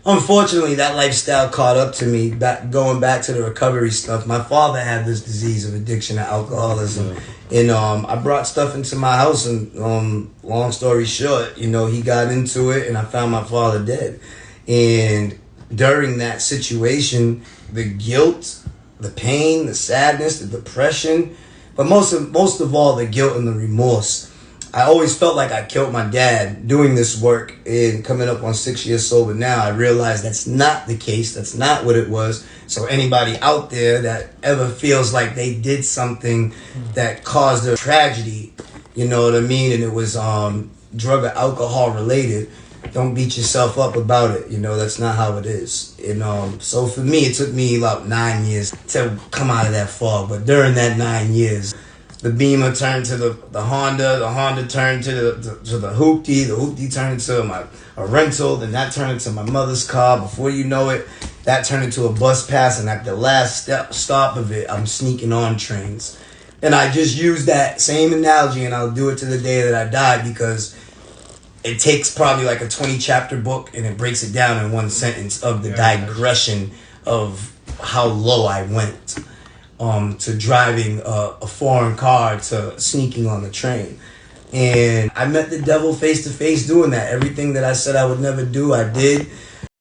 unfortunately, that lifestyle caught up to me. Going back to the recovery stuff, my father had this disease of addiction to alcoholism, and I brought stuff into my house. And long story short, he got into it, and I found my father dead. And during that situation, the guilt, the pain, the sadness, the depression, but most of all, the guilt and the remorse. I always felt like I killed my dad doing this work, and coming up on 6 years sober now, I realized that's not the case. That's not what it was. So anybody out there that ever feels like they did something that caused a tragedy, you know what I mean, and it was drug or alcohol related, don't beat yourself up about it. That's not how it is. And so for me, it took me about 9 years to come out of that fog. But during that 9 years, the Beamer turned to the Honda. The Honda turned to the Hoopty. The Hoopty turned into a rental. Then that turned into my mother's car. Before you know it, that turned into a bus pass. And at the last stop of it, I'm sneaking on trains. And I just use that same analogy, and I'll do it to the day that I die, because it takes probably like a 20-chapter book, and it breaks it down in one sentence of the digression of how low I went. To driving a foreign car to sneaking on the train. And I met the devil face to face doing that. Everything that I said I would never do, I did.